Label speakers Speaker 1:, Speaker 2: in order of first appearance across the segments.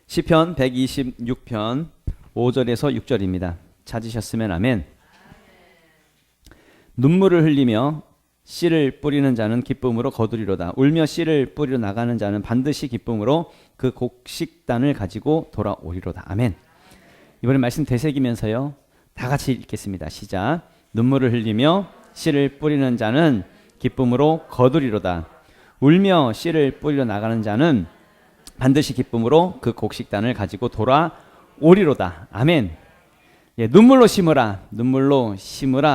Speaker 1: 시편 126편 5절에서 6절입니다. 찾으셨으면 아멘. 눈물을 흘리며 씨를 뿌리는 자는 기쁨으로 거두리로다. 울며 씨를 뿌리러 나가는 자는 반드시 기쁨으로 그 곡식단을 가지고 돌아오리로다. 아멘. 이번에 말씀 되새기면서요, 다 같이 읽겠습니다. 시작. 눈물을 흘리며 씨를 뿌리는 자는 기쁨으로 거두리로다. 울며 씨를 뿌리러 나가는 자는 반드시 기쁨으로 그 곡식단을 가지고 돌아오리로다. 아멘. 예, 눈물로 심으라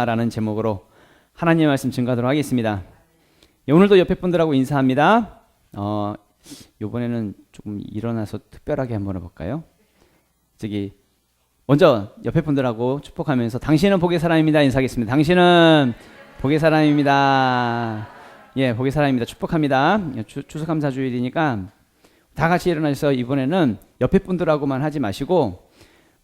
Speaker 1: 라는 제목으로 하나님의 말씀 증거하도록 하겠습니다. 예, 오늘도 옆에 분들하고 인사합니다. 이번에는 조금 일어나서 특별하게 한번 해볼까요? 먼저 옆에 분들하고 축복하면서 당신은 복의 사람입니다 인사하겠습니다. 당신은 복의 사람입니다. 예, 복의 사람입니다. 축복합니다. 추수감사주일이니까 다 같이 일어나셔서 이번에는 옆에 분들하고만 하지 마시고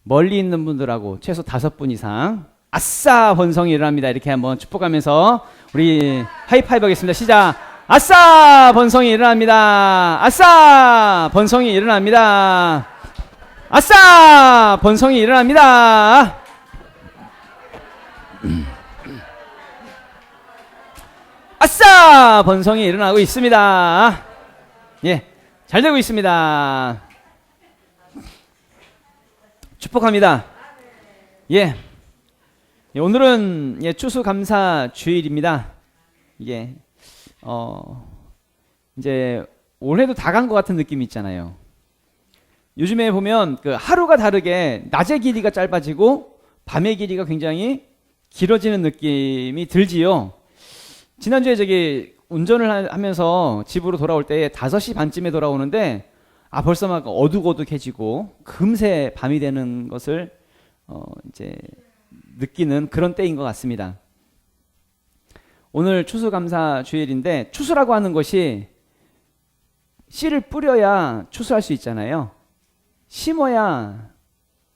Speaker 1: 멀리 있는 분들하고 최소 5분 이상 아싸 번성이 일어납니다. 이렇게 한번 축복하면서 우리 하이파이브 하겠습니다. 시작. 아싸 번성이 일어납니다. 아싸 번성이 일어납니다. 아싸 번성이 일어납니다. 아싸 번성이 일어나고 있습니다. 예, 잘 되고 있습니다. 축복합니다. 예, 오늘은 추수감사 주일입니다. 이게 이제 올해도 다 간 것 같은 느낌이 있잖아요. 요즘에 보면 그 하루가 다르게 낮의 길이가 짧아지고 밤의 길이가 굉장히 길어지는 느낌이 들지요. 지난주에 운전을 하면서 집으로 돌아올 때 5시 반쯤에 돌아오는데 벌써 막 어둑어둑해지고 금세 밤이 되는 것을 이제 느끼는 그런 때인 것 같습니다. 오늘 추수감사 주일인데 추수라고 하는 것이 씨를 뿌려야 추수할 수 있잖아요. 심어야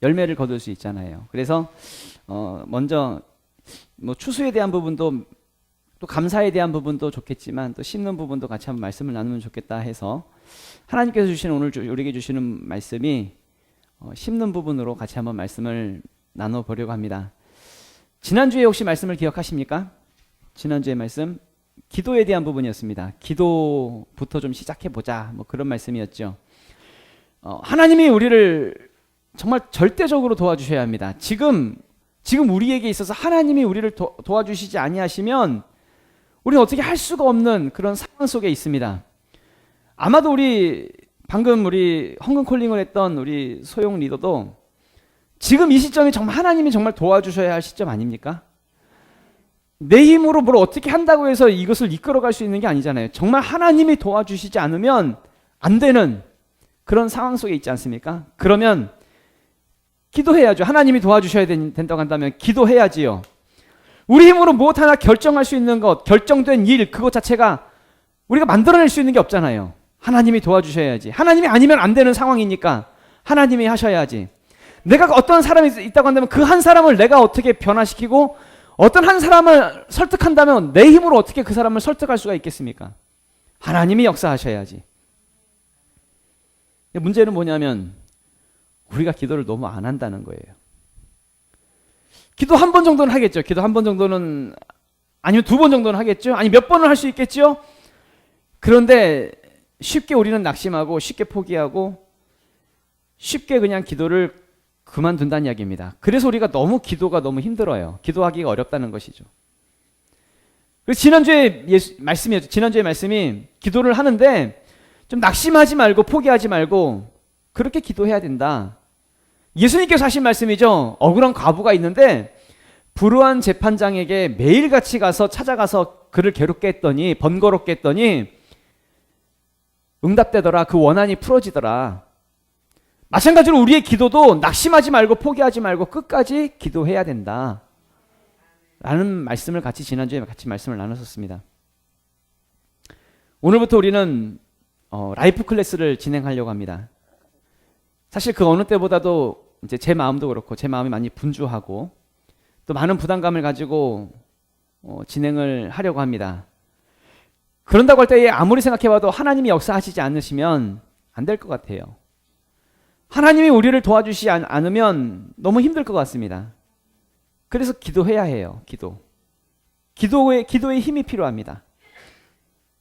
Speaker 1: 열매를 거둘 수 있잖아요. 그래서 먼저 추수에 대한 부분도 또 감사에 대한 부분도 좋겠지만 또 심는 부분도 같이 한번 말씀을 나누면 좋겠다 해서 하나님께서 주시는 오늘 우리에게 주시는 말씀이 심는 부분으로 같이 한번 말씀을 나눠보려고 합니다. 지난주에 혹시 말씀을 기억하십니까? 지난주의 말씀 기도에 대한 부분이었습니다. 기도부터 좀 시작해보자 그런 말씀이었죠. 하나님이 우리를 정말 절대적으로 도와주셔야 합니다. 지금 우리에게 있어서 하나님이 우리를 도와주시지 아니하시면 우리는 어떻게 할 수가 없는 그런 상황 속에 있습니다. 아마도 방금 우리 헌금콜링을 했던 우리 소용 리더도 지금 이 시점이 정말 하나님이 정말 도와주셔야 할 시점 아닙니까? 내 힘으로 뭘 어떻게 한다고 해서 이것을 이끌어갈 수 있는 게 아니잖아요. 정말 하나님이 도와주시지 않으면 안 되는 그런 상황 속에 있지 않습니까? 그러면 기도해야죠. 하나님이 도와주셔야 된다고 한다면 기도해야지요. 우리 힘으로 무엇 하나 결정할 수 있는 것, 결정된 일, 그것 자체가 우리가 만들어낼 수 있는 게 없잖아요. 하나님이 도와주셔야지. 하나님이 아니면 안 되는 상황이니까 하나님이 하셔야지. 내가 어떤 사람이 있다고 한다면 그 한 사람을 내가 어떻게 변화시키고 어떤 한 사람을 설득한다면 내 힘으로 어떻게 그 사람을 설득할 수가 있겠습니까? 하나님이 역사하셔야지. 문제는 뭐냐면 우리가 기도를 너무 안 한다는 거예요. 기도 한 번 정도는 하겠죠. 기도 한 번 정도는 아니면 2번 정도는 하겠죠. 아니 몇 번을 할 수 있겠죠. 그런데 쉽게 우리는 낙심하고 쉽게 포기하고 쉽게 그냥 기도를 그만둔다는 이야기입니다. 그래서 우리가 기도가 너무 힘들어요. 기도하기가 어렵다는 것이죠. 그래서 지난주에 말씀이었죠. 지난주에 말씀이 기도를 하는데 좀 낙심하지 말고 포기하지 말고 그렇게 기도해야 된다. 예수님께서 하신 말씀이죠. 억울한 과부가 있는데 불우한 재판장에게 매일같이 찾아가서 그를 괴롭게 했더니 번거롭게 했더니 응답되더라. 그 원한이 풀어지더라. 마찬가지로 우리의 기도도 낙심하지 말고 포기하지 말고 끝까지 기도해야 된다 라는 말씀을 지난주에 같이 말씀을 나눴었습니다. 오늘부터 우리는 라이프 클래스를 진행하려고 합니다. 사실 그 어느 때보다도 이제 제 마음도 그렇고 제 마음이 많이 분주하고 또 많은 부담감을 가지고 진행을 하려고 합니다. 그런다고 할 때에 아무리 생각해봐도 하나님이 역사하시지 않으시면 안 될 것 같아요. 하나님이 우리를 도와주시지 않으면 너무 힘들 것 같습니다. 그래서 기도해야 해요. 기도에 힘이 필요합니다.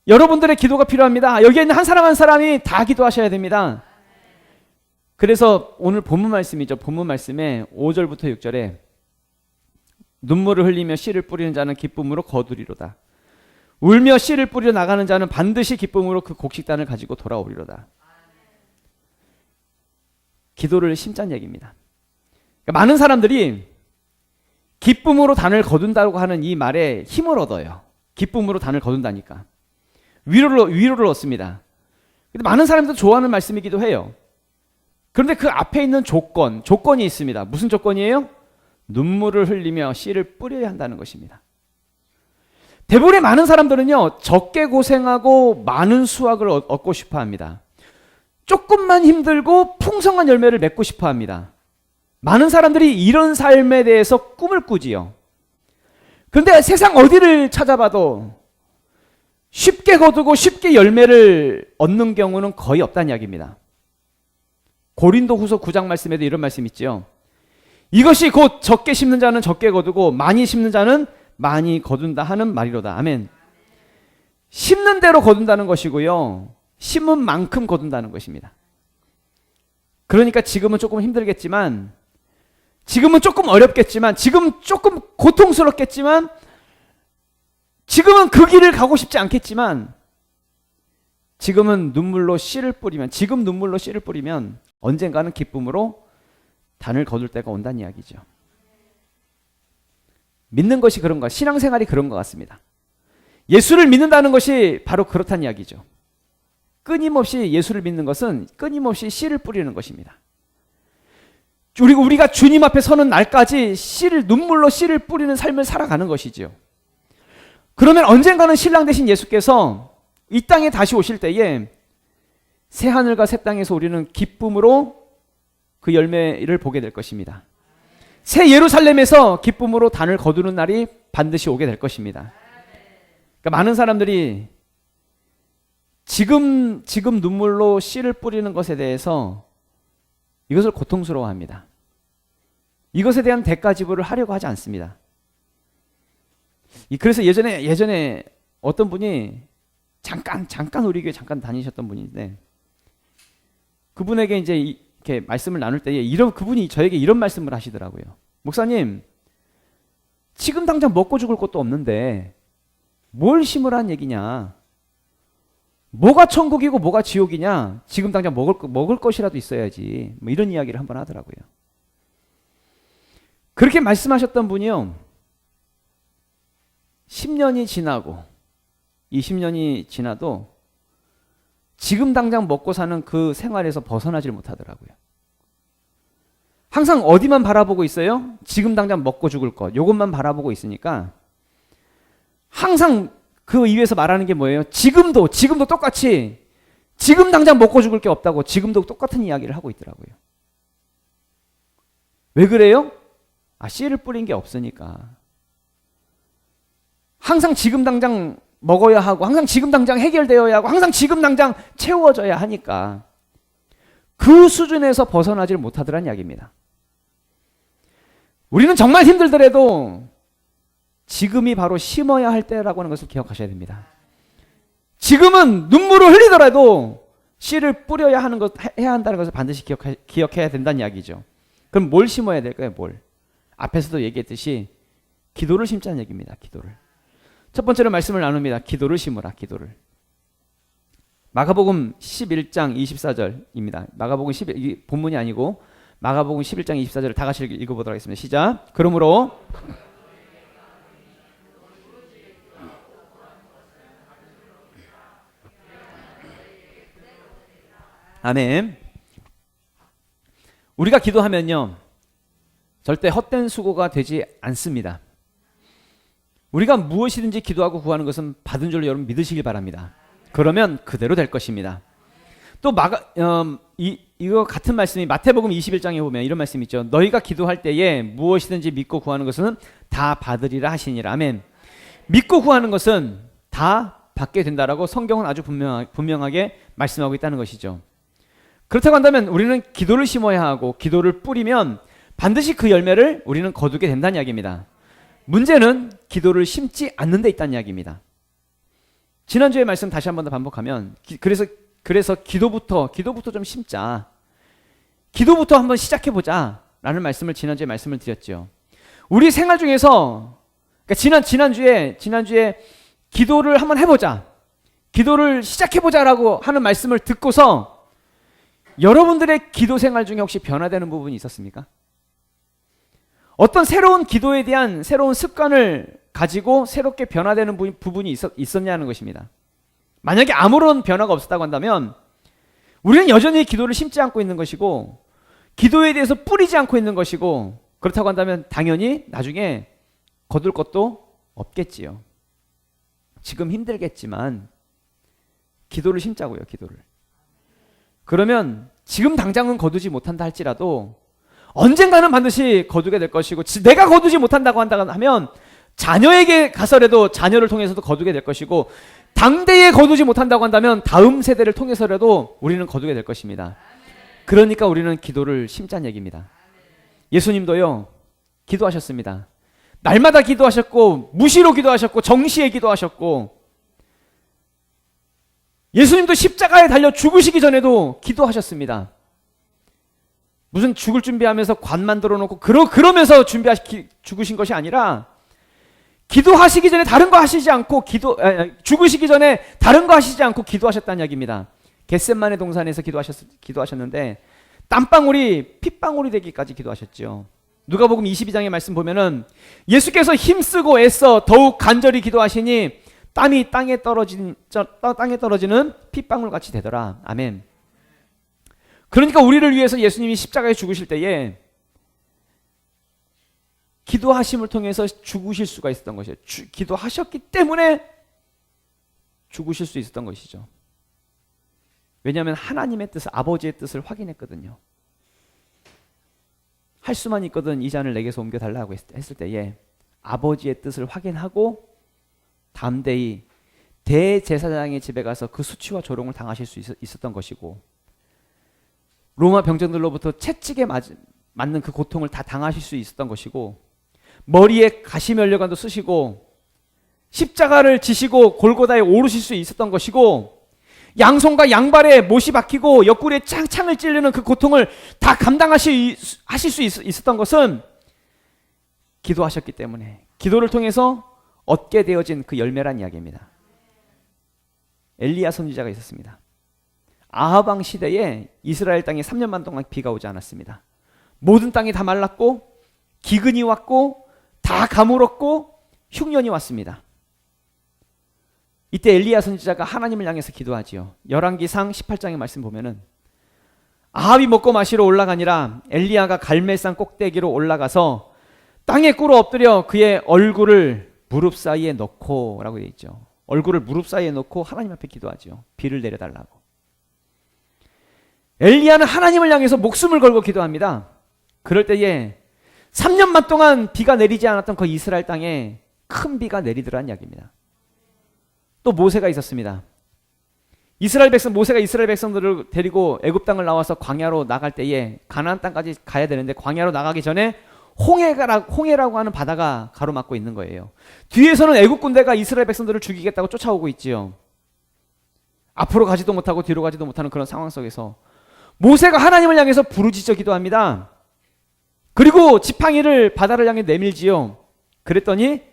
Speaker 1: 여러분들의 기도가 필요합니다. 여기에 있는 한 사람 한 사람이 다 기도하셔야 됩니다. 그래서 오늘 본문 말씀이죠. 본문 말씀에 5절부터 6절에 눈물을 흘리며 씨를 뿌리는 자는 기쁨으로 거두리로다. 울며 씨를 뿌리러 나가는 자는 반드시 기쁨으로 그 곡식단을 가지고 돌아오리로다. 기도를 심자는 얘기입니다. 그러니까 많은 사람들이 기쁨으로 단을 거둔다고 하는 이 말에 힘을 얻어요. 기쁨으로 단을 거둔다니까. 위로를 얻습니다. 근데 많은 사람들도 좋아하는 말씀이기도 해요. 그런데 그 앞에 있는 조건이 있습니다. 무슨 조건이에요? 눈물을 흘리며 씨를 뿌려야 한다는 것입니다. 대부분의 많은 사람들은요, 적게 고생하고 많은 수확을 얻고 싶어 합니다. 조금만 힘들고 풍성한 열매를 맺고 싶어 합니다. 많은 사람들이 이런 삶에 대해서 꿈을 꾸지요. 그런데 세상 어디를 찾아봐도 쉽게 거두고 쉽게 열매를 얻는 경우는 거의 없다는 이야기입니다. 고린도후서 9장 말씀에도 이런 말씀 있죠. 이것이 곧 적게 심는 자는 적게 거두고 많이 심는 자는 많이 거둔다 하는 말이로다. 아멘. 심는 대로 거둔다는 것이고요. 심은 만큼 거둔다는 것입니다. 그러니까 지금은 조금 힘들겠지만, 지금은 조금 어렵겠지만, 지금 조금 고통스럽겠지만, 지금은 그 길을 가고 싶지 않겠지만, 지금은 눈물로 씨를 뿌리면, 지금 눈물로 씨를 뿌리면 언젠가는 기쁨으로 단을 거둘 때가 온다는 이야기죠. 믿는 것이 그런가, 신앙생활이 그런 것 같습니다. 예수를 믿는다는 것이 바로 그렇다는 이야기죠. 끊임없이 예수를 믿는 것은 끊임없이 씨를 뿌리는 것입니다. 그리고 우리가 주님 앞에 서는 날까지 눈물로 씨를 뿌리는 삶을 살아가는 것이지요. 그러면 언젠가는 신랑 되신 예수께서 이 땅에 다시 오실 때에 새 하늘과 새 땅에서 우리는 기쁨으로 그 열매를 보게 될 것입니다. 새 예루살렘에서 기쁨으로 단을 거두는 날이 반드시 오게 될 것입니다. 그러니까 많은 사람들이 지금 눈물로 씨를 뿌리는 것에 대해서 이것을 고통스러워합니다. 이것에 대한 대가 지불을 하려고 하지 않습니다. 그래서 예전에 어떤 분이 잠깐 우리 교회 잠깐 다니셨던 분인데, 그분에게 이제 이렇게 말씀을 나눌 때에 그분이 저에게 이런 말씀을 하시더라고요. 목사님, 지금 당장 먹고 죽을 것도 없는데 뭘 심으라는 얘기냐? 뭐가 천국이고 뭐가 지옥이냐? 지금 당장 먹을 것이라도 있어야지. 뭐 이런 이야기를 한번 하더라고요. 그렇게 말씀하셨던 분이요, 10년이 지나고 20년이 지나도 지금 당장 먹고 사는 그 생활에서 벗어나질 못하더라고요. 항상 어디만 바라보고 있어요? 지금 당장 먹고 죽을 것, 이것만 바라보고 있으니까 항상 그 이유에서 말하는 게 뭐예요? 지금도 똑같이 지금 당장 먹고 죽을 게 없다고 지금도 똑같은 이야기를 하고 있더라고요. 왜 그래요? 씨를 뿌린 게 없으니까. 항상 지금 당장 먹어야 하고, 항상 지금 당장 해결되어야 하고, 항상 지금 당장 채워져야 하니까 그 수준에서 벗어나질 못하더란 이야기입니다. 우리는 정말 힘들더라도 지금이 바로 심어야 할 때라고 하는 것을 기억하셔야 됩니다. 지금은 눈물을 흘리더라도 씨를 뿌려야 하는 것, 해야 한다는 것을 반드시 기억해야 된다는 이야기죠. 그럼 뭘 심어야 될까요? 앞에서도 얘기했듯이 기도를 심자는 얘기입니다. 기도를. 첫 번째로 말씀을 나눕니다. 기도를 심으라. 기도를. 마가복음 11장 24절입니다. 마가복음 11, 이게 본문이 아니고 마가복음 11장 24절을 다 같이 읽어보도록 하겠습니다. 시작. 그러므로 아멘. 우리가 기도하면요, 절대 헛된 수고가 되지 않습니다. 우리가 무엇이든지 기도하고 구하는 것은 받은 줄로 여러분 믿으시길 바랍니다. 그러면 그대로 될 것입니다. 또 이거 같은 말씀이 마태복음 21장에 보면 이런 말씀이 있죠. 너희가 기도할 때에 무엇이든지 믿고 구하는 것은 다 받으리라 하시니라. 아멘. 믿고 구하는 것은 다 받게 된다라고 성경은 아주 분명하게 말씀하고 있다는 것이죠. 그렇다고 한다면 우리는 기도를 심어야 하고 기도를 뿌리면 반드시 그 열매를 우리는 거두게 된다는 이야기입니다. 문제는 기도를 심지 않는 데 있다는 이야기입니다. 지난주의 말씀 다시 한 번 더 반복하면 그래서 기도부터 좀 심자. 기도부터 한번 시작해보자 라는 말씀을 지난주에 말씀을 드렸죠. 우리 생활 중에서 그러니까 지난주에 기도를 한번 해보자, 기도를 시작해보자라고 하는 말씀을 듣고서 여러분들의 기도 생활 중에 혹시 변화되는 부분이 있었습니까? 어떤 새로운 기도에 대한 새로운 습관을 가지고 새롭게 변화되는 부분이 있었냐는 것입니다. 만약에 아무런 변화가 없었다고 한다면 우리는 여전히 기도를 심지 않고 있는 것이고 기도에 대해서 뿌리지 않고 있는 것이고, 그렇다고 한다면 당연히 나중에 거둘 것도 없겠지요. 지금 힘들겠지만 기도를 심자고요. 기도를. 그러면 지금 당장은 거두지 못한다 할지라도 언젠가는 반드시 거두게 될 것이고, 내가 거두지 못한다고 하면 자녀에게 가서라도 자녀를 통해서도 거두게 될 것이고, 당대에 거두지 못한다고 한다면 다음 세대를 통해서라도 우리는 거두게 될 것입니다. 그러니까 우리는 기도를 심자는 얘기입니다. 예수님도요, 기도하셨습니다. 날마다 기도하셨고, 무시로 기도하셨고, 정시에 기도하셨고, 예수님도 십자가에 달려 죽으시기 전에도 기도하셨습니다. 무슨 죽을 준비하면서 관 만들어 놓고 그러면서 죽으신 것이 아니라, 기도하시기 전에 다른 거 하시지 않고 죽으시기 전에 다른 거 하시지 않고 기도하셨다는 이야기입니다. 겟셋마네 동산에서 기도하셨는데 땀방울이 핏방울이 되기까지 기도하셨죠. 누가복음 22장의 말씀 보면은 예수께서 힘쓰고 애써 더욱 간절히 기도하시니 땀이 땅에 떨어지는 핏방울 같이 되더라. 아멘. 그러니까 우리를 위해서 예수님이 십자가에 죽으실 때에 기도하심을 통해서 죽으실 수가 있었던 것이에요. 기도하셨기 때문에 죽으실 수 있었던 것이죠. 왜냐하면 하나님의 뜻을, 아버지의 뜻을 확인했거든요. 할 수만 있거든 이 잔을 내게서 옮겨달라고 했을 때에 아버지의 뜻을 확인하고 담대히 대제사장의 집에 가서 그 수치와 조롱을 당하실 수 있었던 것이고, 로마 병정들로부터 채찍에 맞는 그 고통을 다 당하실 수 있었던 것이고, 머리에 가시면류관도 쓰시고 십자가를 지시고 골고다에 오르실 수 있었던 것이고, 양손과 양발에 못이 박히고 옆구리에 창을 찌르는 그 고통을 다 감당하실 수 있었던 것은 기도하셨기 때문에, 기도를 통해서 얻게 되어진 그 열매란 이야기입니다. 엘리야 선지자가 있었습니다. 아합 왕 시대에 이스라엘 땅에 3년만 동안 비가 오지 않았습니다. 모든 땅이 다 말랐고 기근이 왔고 다 가물었고 흉년이 왔습니다. 이때 엘리야 선지자가 하나님을 향해서 기도하지요. 열왕기상 18장의 말씀 보면은 아합이 먹고 마시러 올라가니라 엘리야가 갈멜산 꼭대기로 올라가서 땅에 꿇어 엎드려 그의 얼굴을 무릎 사이에 넣고 라고 되어 있죠. 얼굴을 무릎 사이에 넣고 하나님 앞에 기도하지요. 비를 내려달라고. 엘리야는 하나님을 향해서 목숨을 걸고 기도합니다. 그럴 때에 3년만 동안 비가 내리지 않았던 그 이스라엘 땅에 큰 비가 내리더라는 이야기입니다. 또 모세가 있었습니다. 모세가 이스라엘 백성들을 데리고 애굽 땅을 나와서 광야로 나갈 때에 가나안 땅까지 가야 되는데 광야로 나가기 전에 홍해라고 하는 바다가 가로막고 있는 거예요. 뒤에서는 애굽 군대가 이스라엘 백성들을 죽이겠다고 쫓아오고 있지요. 앞으로 가지도 못하고 뒤로 가지도 못하는 그런 상황 속에서 모세가 하나님을 향해서 부르짖어 기도합니다. 그리고 지팡이를 바다를 향해 내밀지요. 그랬더니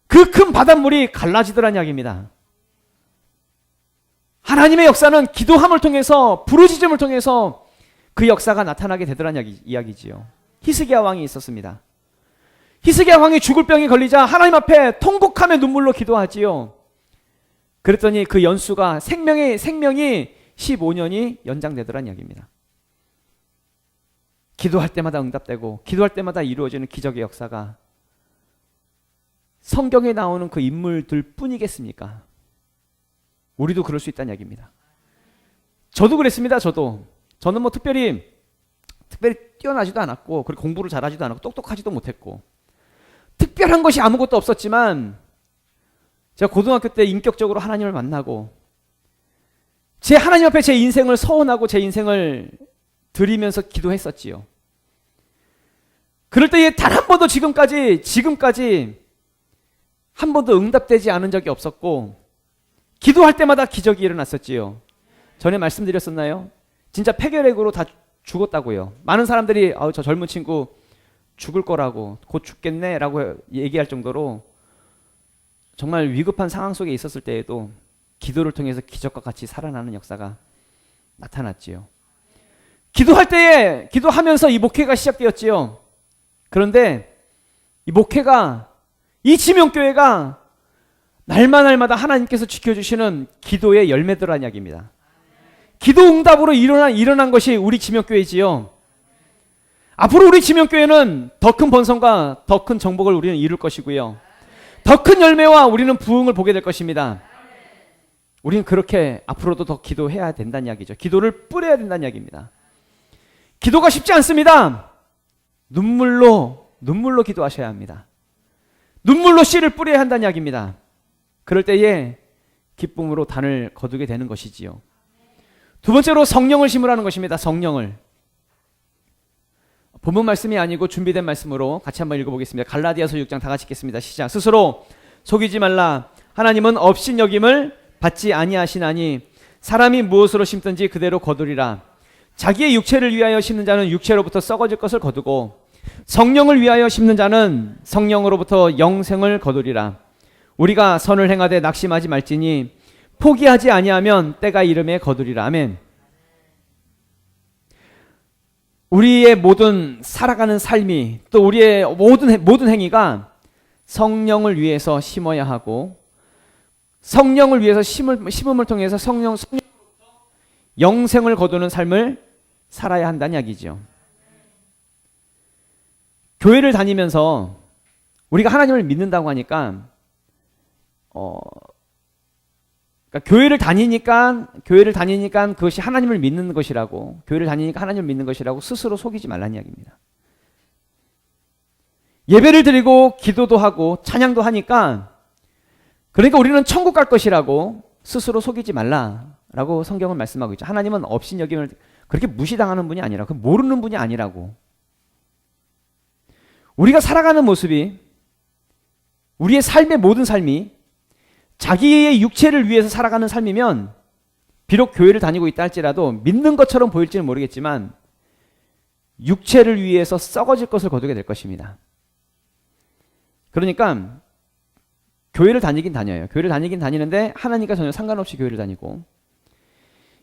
Speaker 1: 그 큰 바닷물이 갈라지더란 이야기입니다. 하나님의 역사는 기도함을 통해서, 부르짖음을 통해서 그 역사가 나타나게 되더란 이야기지요. 히스기야 왕이 있었습니다. 히스기야 왕이 죽을 병이 걸리자 하나님 앞에 통곡하며 눈물로 기도하지요. 그랬더니 그 연수가 생명이 15년이 연장되더란 이야기입니다. 기도할 때마다 응답되고 기도할 때마다 이루어지는 기적의 역사가 성경에 나오는 그 인물들 뿐이겠습니까? 우리도 그럴 수 있다는 이야기입니다. 저도 그랬습니다. 저는 뭐 특별히 뛰어나지도 않았고, 그리고 공부를 잘하지도 않았고, 똑똑하지도 못했고, 특별한 것이 아무것도 없었지만 제가 고등학교 때 인격적으로 하나님을 만나고 제 하나님 앞에 제 인생을 서원하고 제 인생을 드리면서 기도했었지요. 그럴 때에 단 한 번도 지금까지 한 번도 응답되지 않은 적이 없었고, 기도할 때마다 기적이 일어났었지요. 전에 말씀드렸었나요? 진짜 폐결핵으로 다 죽었다고요. 많은 사람들이 저 젊은 친구 죽을 거라고, 곧 죽겠네 라고 얘기할 정도로 정말 위급한 상황 속에 있었을 때에도 기도를 통해서 기적과 같이 살아나는 역사가 나타났지요. 기도하면서 이 목회가 시작되었지요. 그런데 이 목회가, 이 지명교회가 날마다 하나님께서 지켜주시는 기도의 열매들한 이야기입니다. 기도 응답으로 일어난 것이 우리 지명교회지요. 앞으로 우리 지명교회는 더 큰 번성과 더 큰 정복을 우리는 이룰 것이고요. 더 큰 열매와 우리는 부흥을 보게 될 것입니다. 우리는 그렇게 앞으로도 더 기도해야 된다는 이야기죠. 기도를 뿌려야 된다는 이야기입니다. 기도가 쉽지 않습니다. 눈물로 기도하셔야 합니다. 눈물로 씨를 뿌려야 한다는 이야기입니다. 그럴 때에 기쁨으로 단을 거두게 되는 것이지요. 두 번째로 성령을 심으라는 것입니다. 성령을. 본문 말씀이 아니고 준비된 말씀으로 같이 한번 읽어보겠습니다. 갈라디아서 6장 다 같이 읽겠습니다. 시작. 스스로 속이지 말라. 하나님은 업신여김을 받지 아니하시나니 사람이 무엇으로 심든지 그대로 거두리라. 자기의 육체를 위하여 심는 자는 육체로부터 썩어질 것을 거두고 성령을 위하여 심는 자는 성령으로부터 영생을 거두리라. 우리가 선을 행하되 낙심하지 말지니 포기하지 아니하면 때가 이름에 거두리라. 아멘. 우리의 모든 살아가는 삶이, 또 우리의 모든 행위가 성령을 위해서 심어야 하고, 성령을 위해서 심음을 통해서 성령으로부터 영생을 거두는 삶을 살아야 한다는 이야기죠. 교회를 다니면서 우리가 하나님을 믿는다고 하니까 그러니까 교회를 다니니까 그것이 하나님을 믿는 것이라고, 교회를 다니니까 하나님을 믿는 것이라고 스스로 속이지 말라는 이야기입니다. 예배를 드리고 기도도 하고 찬양도 하니까, 그러니까 우리는 천국 갈 것이라고 스스로 속이지 말라라고 성경은 말씀하고 있죠. 하나님은 업신여김을 그렇게 무시당하는 분이 아니라, 모르는 분이 아니라고. 우리가 살아가는 모습이, 우리의 삶의 모든 삶이 자기의 육체를 위해서 살아가는 삶이면 비록 교회를 다니고 있다 할지라도 믿는 것처럼 보일지는 모르겠지만 육체를 위해서 썩어질 것을 거두게 될 것입니다. 그러니까 교회를 다니긴 다녀요. 교회를 다니긴 다니는데 하나님과 전혀 상관없이 교회를 다니고,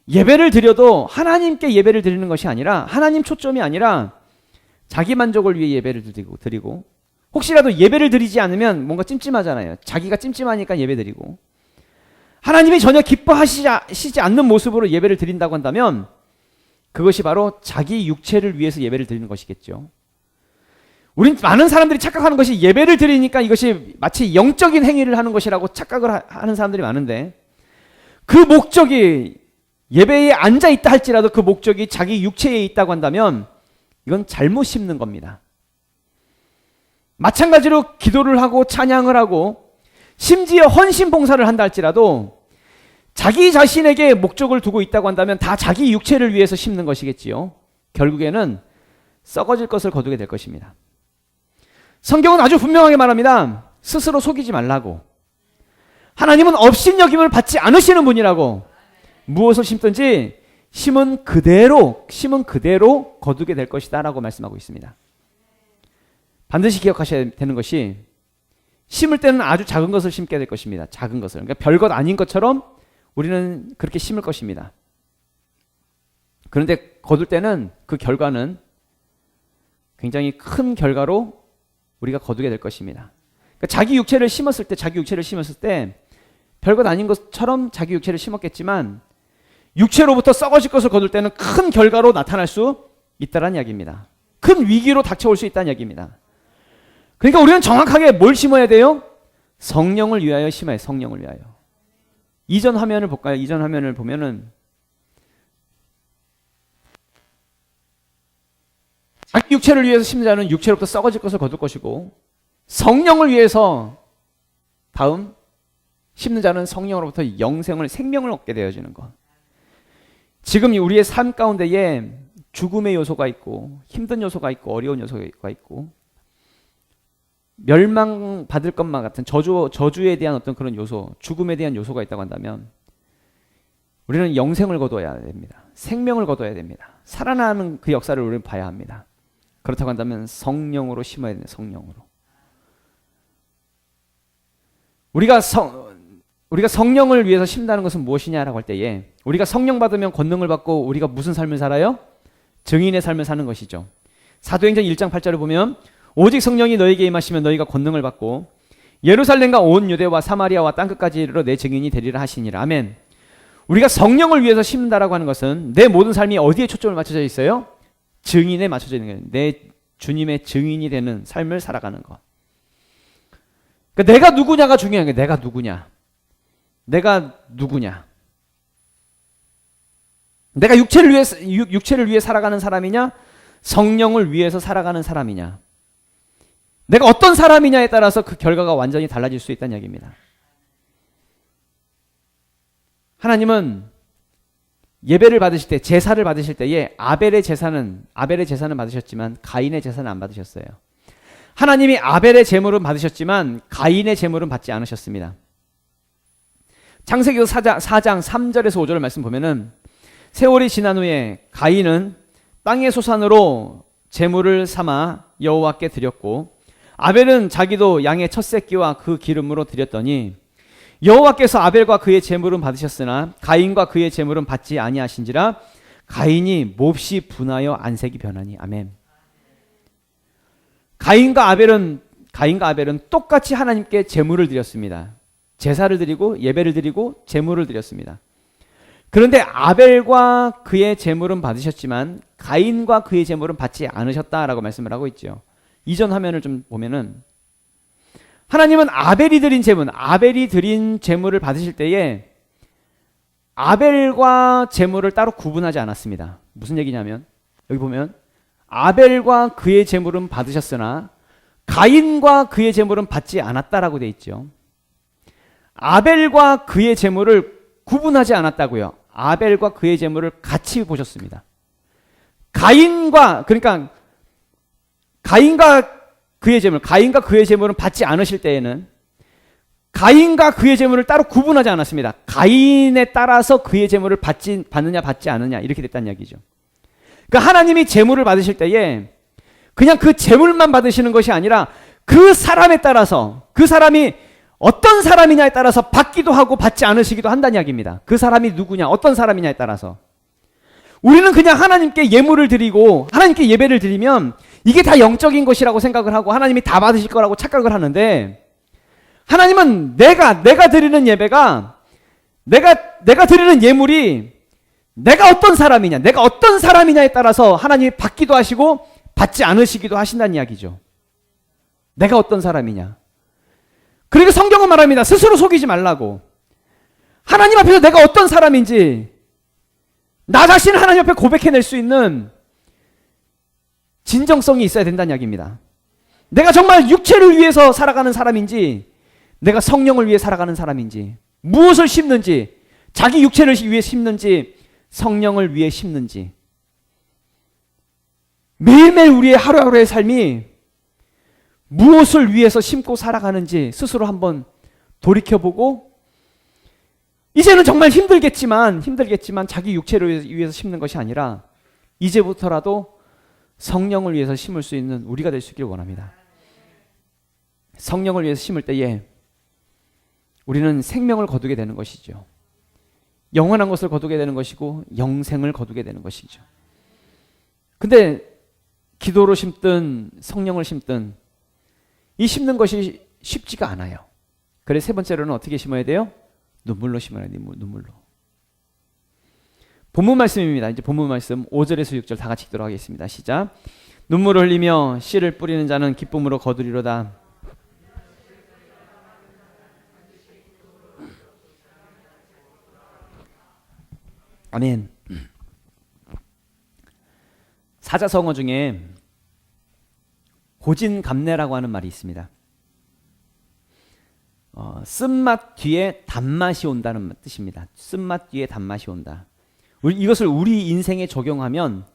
Speaker 1: 예배를 드려도 하나님께 예배를 드리는 것이 아니라, 하나님 초점이 아니라 자기 만족을 위해 예배를 드리고, 혹시라도 예배를 드리지 않으면 뭔가 찜찜하잖아요. 자기가 찜찜하니까 예배 드리고, 하나님이 전혀 기뻐하시지 않는 모습으로 예배를 드린다고 한다면 그것이 바로 자기 육체를 위해서 예배를 드리는 것이겠죠. 많은 사람들이 착각하는 것이 예배를 드리니까 이것이 마치 영적인 행위를 하는 것이라고 착각을 하는 사람들이 많은데, 그 목적이 예배에 앉아 있다 할지라도 그 목적이 자기 육체에 있다고 한다면 이건 잘못 심는 겁니다. 마찬가지로 기도를 하고 찬양을 하고 심지어 헌신 봉사를 한다 할지라도 자기 자신에게 목적을 두고 있다고 한다면 다 자기 육체를 위해서 심는 것이겠지요. 결국에는 썩어질 것을 거두게 될 것입니다. 성경은 아주 분명하게 말합니다. 스스로 속이지 말라고. 하나님은 업신여김을 받지 않으시는 분이라고. 무엇을 심든지 심은 그대로 거두게 될 것이다 라고 말씀하고 있습니다. 반드시 기억하셔야 되는 것이, 심을 때는 아주 작은 것을 심게 될 것입니다. 작은 것을. 그러니까 별것 아닌 것처럼 우리는 그렇게 심을 것입니다. 그런데 거둘 때는 그 결과는 굉장히 큰 결과로 우리가 거두게 될 것입니다. 그러니까 자기 육체를 심었을 때 별것 아닌 것처럼 자기 육체를 심었겠지만 육체로부터 썩어질 것을 거둘 때는 큰 결과로 나타날 수 있다는 이야기입니다. 큰 위기로 닥쳐올 수 있다는 이야기입니다. 그러니까 우리는 정확하게 뭘 심어야 돼요? 성령을 위하여 심어야, 성령을 위하여. 이전 화면을 볼까요? 이전 화면을 보면은 자기 육체를 위해서 심는 자는 육체로부터 썩어질 것을 거둘 것이고, 성령을 위해서 다음 심는 자는 성령으로부터 생명을 얻게 되어지는 것. 지금 우리의 삶 가운데에 죽음의 요소가 있고 힘든 요소가 있고 어려운 요소가 있고 멸망받을 것만 같은 저주에 대한 어떤 그런 요소, 죽음에 대한 요소가 있다고 한다면 우리는 영생을 거둬야 됩니다. 생명을 거둬야 됩니다. 살아나는 그 역사를 우리는 봐야 합니다. 그렇다고 한다면 성령으로 심어야 됩니다. 성령으로. 우리가 성령을 위해서 심다는 것은 무엇이냐라고 할 때에 우리가 성령 받으면 권능을 받고 우리가 무슨 삶을 살아요? 증인의 삶을 사는 것이죠. 사도행전 1장 8절을 보면 오직 성령이 너에게 임하시면 너희가 권능을 받고 예루살렘과 온 유대와 사마리아와 땅끝까지 이르러 내 증인이 되리라 하시니라. 아멘. 우리가 성령을 위해서 심는다라고 하는 것은 내 모든 삶이 어디에 초점을 맞춰져 있어요? 증인에 맞춰져 있는 거예요. 내 주님의 증인이 되는 삶을 살아가는 것. 그러니까 내가 누구냐가 중요한 거예요. 내가 누구냐. 내가 누구냐. 내가 육체를 위해 살아가는 사람이냐? 성령을 위해서 살아가는 사람이냐? 내가 어떤 사람이냐에 따라서 그 결과가 완전히 달라질 수 있다는 얘기입니다. 하나님은 예배를 받으실 때, 제사를 받으실 때에 아벨의 제사는 받으셨지만 가인의 제사는 안 받으셨어요. 하나님이 아벨의 제물은 받으셨지만 가인의 제물은 받지 않으셨습니다. 창세기서 4장 3절에서 5절 말씀 보면은 세월이 지난 후에 가인은 땅의 소산으로 제물을 삼아 여호와께 드렸고 아벨은 자기도 양의 첫 새끼와 그 기름으로 드렸더니 여호와께서 아벨과 그의 제물은 받으셨으나 가인과 그의 제물은 받지 아니하신지라 가인이 몹시 분하여 안색이 변하니. 아멘. 가인과 아벨은 똑같이 하나님께 제물을 드렸습니다. 제사를 드리고 예배를 드리고 제물을 드렸습니다. 그런데 아벨과 그의 제물은 받으셨지만 가인과 그의 제물은 받지 않으셨다라고 말씀을 하고 있죠. 이전 화면을 좀 보면은 하나님은 아벨이 드린 제물을 받으실 때에 아벨과 제물을 따로 구분하지 않았습니다. 무슨 얘기냐면 여기 보면 아벨과 그의 제물은 받으셨으나 가인과 그의 제물은 받지 않았다라고 돼 있죠. 아벨과 그의 제물을 구분하지 않았다고요. 아벨과 그의 제물을 같이 보셨습니다. 가인과 그의 제물은 받지 않으실 때에는 가인과 그의 제물을 따로 구분하지 않았습니다. 가인에 따라서 그의 제물을 받느냐 받지 않느냐 이렇게 됐다는 이야기죠. 그러니까 하나님이 제물을 받으실 때에 그냥 그 제물만 받으시는 것이 아니라 그 사람에 따라서 그 사람이 어떤 사람이냐에 따라서 받기도 하고 받지 않으시기도 한다는 이야기입니다. 그 사람이 누구냐 어떤 사람이냐에 따라서 우리는 그냥 하나님께 예물을 드리고 하나님께 예배를 드리면 이게 다 영적인 것이라고 생각을 하고 하나님이 다 받으실 거라고 착각을 하는데 하나님은 내가 드리는 예배가 내가 드리는 예물이 내가 어떤 사람이냐에 따라서 하나님이 받기도 하시고 받지 않으시기도 하신다는 이야기죠. 내가 어떤 사람이냐. 그리고 성경은 말합니다. 스스로 속이지 말라고. 하나님 앞에서 내가 어떤 사람인지 나 자신을 하나님 앞에 고백해낼 수 있는 진정성이 있어야 된다는 이야기입니다. 내가 정말 육체를 위해서 살아가는 사람인지 내가 성령을 위해 살아가는 사람인지 무엇을 심는지 자기 육체를 위해 심는지 성령을 위해 심는지 매일매일 우리의 하루하루의 삶이 무엇을 위해서 심고 살아가는지 스스로 한번 돌이켜보고 이제는 정말 힘들겠지만 자기 육체를 위해서 심는 것이 아니라 이제부터라도 성령을 위해서 심을 수 있는 우리가 될 수 있기를 원합니다. 성령을 위해서 심을 때에 우리는 생명을 거두게 되는 것이죠. 영원한 것을 거두게 되는 것이고 영생을 거두게 되는 것이죠. 근데 기도로 심든 성령을 심든 이 심는 것이 쉽지가 않아요. 그래서 세 번째로는 어떻게 심어야 돼요? 눈물로 심어야 돼요. 눈물로. 본문 말씀입니다. 이제 본문 말씀 5절에서 6절 다 같이 읽도록 하겠습니다. 시작. 눈물을 흘리며 씨를 뿌리는 자는 기쁨으로 거두리로다. 아멘. 사자성어 중에 고진감래라고 하는 말이 있습니다. 쓴맛 뒤에 단맛이 온다는 뜻입니다. 쓴맛 뒤에 단맛이 온다. 이것을 우리 인생에 적용하면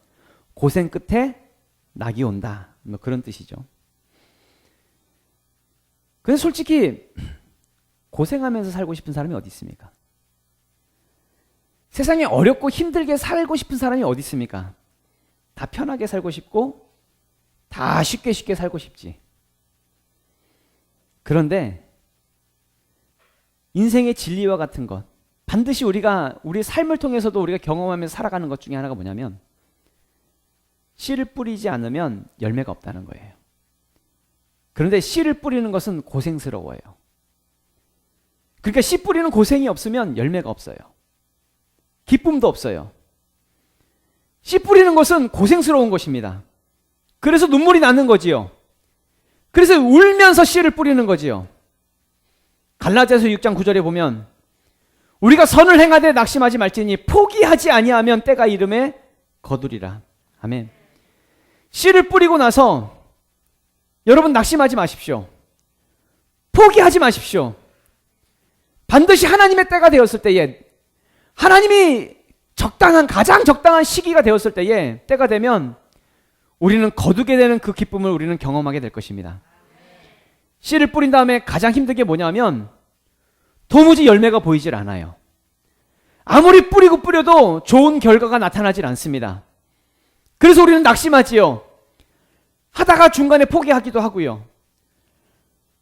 Speaker 1: 고생 끝에 낙이 온다. 뭐 그런 뜻이죠. 근데 솔직히 고생하면서 살고 싶은 사람이 어디 있습니까? 세상에 어렵고 힘들게 살고 싶은 사람이 어디 있습니까? 다 편하게 살고 싶고 다 쉽게 살고 싶지. 그런데 인생의 진리와 같은 것, 반드시 우리 삶을 통해서도 우리가 경험하면서 살아가는 것 중에 하나가 뭐냐면 씨를 뿌리지 않으면 열매가 없다는 거예요. 그런데 씨를 뿌리는 것은 고생스러워요. 그러니까 씨 뿌리는 고생이 없으면 열매가 없어요. 기쁨도 없어요. 씨 뿌리는 것은 고생스러운 것입니다. 그래서 눈물이 나는 거지요. 그래서 울면서 씨를 뿌리는 거지요. 갈라디아서 6장 9절에 보면 우리가 선을 행하되 낙심하지 말지니 포기하지 아니하면 때가 이름에 거두리라. 아멘. 씨를 뿌리고 나서 여러분 낙심하지 마십시오. 포기하지 마십시오. 반드시 하나님의 때가 되었을 때에, 하나님이 가장 적당한 시기가 되었을 때에, 때가 되면 우리는 거두게 되는 그 기쁨을 우리는 경험하게 될 것입니다. 씨를 뿌린 다음에 가장 힘든 게 뭐냐면 도무지 열매가 보이질 않아요. 아무리 뿌려도 좋은 결과가 나타나질 않습니다. 그래서 우리는 낙심하지요. 하다가 중간에 포기하기도 하고요.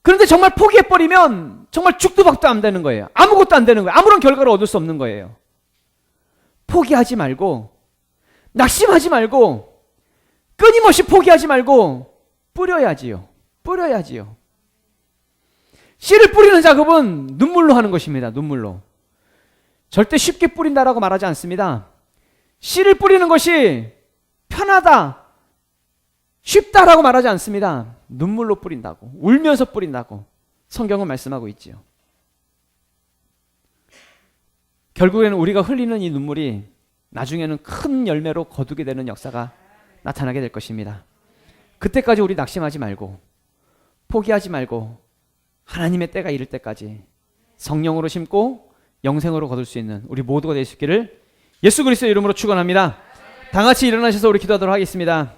Speaker 1: 그런데 정말 포기해버리면 정말 죽도 박도 안 되는 거예요. 아무것도 안 되는 거예요. 아무런 결과를 얻을 수 없는 거예요. 포기하지 말고, 낙심하지 말고, 끊임없이 포기하지 말고 뿌려야지요. 씨를 뿌리는 작업은 눈물로 하는 것입니다. 눈물로. 절대 쉽게 뿌린다라고 말하지 않습니다. 씨를 뿌리는 것이 편하다, 쉽다라고 말하지 않습니다. 눈물로 뿌린다고, 울면서 뿌린다고 성경은 말씀하고 있지요. 결국에는 우리가 흘리는 이 눈물이 나중에는 큰 열매로 거두게 되는 역사가 나타나게 될 것입니다. 그때까지 우리 낙심하지 말고 포기하지 말고 하나님의 때가 이를 때까지 성령으로 심고 영생으로 거둘 수 있는 우리 모두가 될 수 있기를 예수 그리스도의 이름으로 축원합니다. 다 같이 일어나셔서 우리 기도하도록 하겠습니다.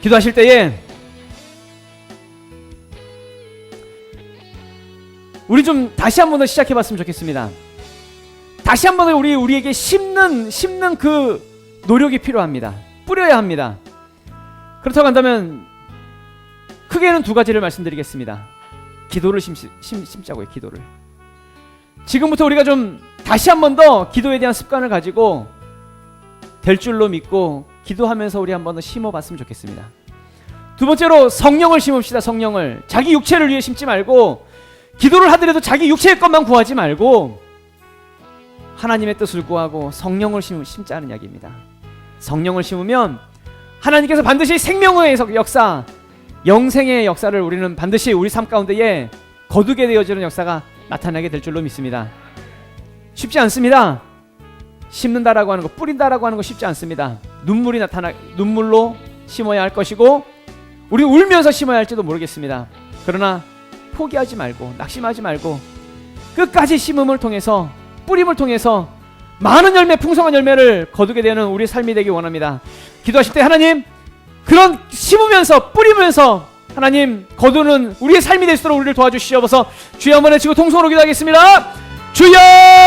Speaker 1: 기도하실 때에 우리 좀 다시 한 번 더 시작해 봤으면 좋겠습니다. 다시 한 번 우리에게 심는 그 노력이 필요합니다. 뿌려야 합니다. 그렇다고 한다면 크게는 두 가지를 말씀드리겠습니다. 기도를 심자고요. 기도를. 지금부터 우리가 좀 다시 한 번 더 기도에 대한 습관을 가지고 될 줄로 믿고 기도하면서 우리 한 번 더 심어봤으면 좋겠습니다. 두 번째로 성령을 심읍시다. 성령을. 자기 육체를 위해 심지 말고, 기도를 하더라도 자기 육체의 것만 구하지 말고 하나님의 뜻을 구하고 성령을 심자는 이야기입니다. 성령을 심으면 하나님께서 반드시 생명의 역사, 영생의 역사를 우리는 반드시 우리 삶 가운데에 거두게 되어지는 역사가 나타나게 될 줄로 믿습니다. 쉽지 않습니다. 심는다라고 하는 거, 뿌린다라고 하는 거 쉽지 않습니다. 눈물로 심어야 할 것이고 우리 울면서 심어야 할지도 모르겠습니다. 그러나 포기하지 말고 낙심하지 말고 끝까지 심음을 통해서, 뿌림을 통해서 많은 열매, 풍성한 열매를 거두게 되는 우리 삶이 되기 원합니다. 기도하실 때 하나님, 그런 심으면서 뿌리면서 하나님 거두는 우리의 삶이 될 수 있도록 우리를 도와주시옵소서. 주여 한번 외치고 통성으로 기도하겠습니다. 주여!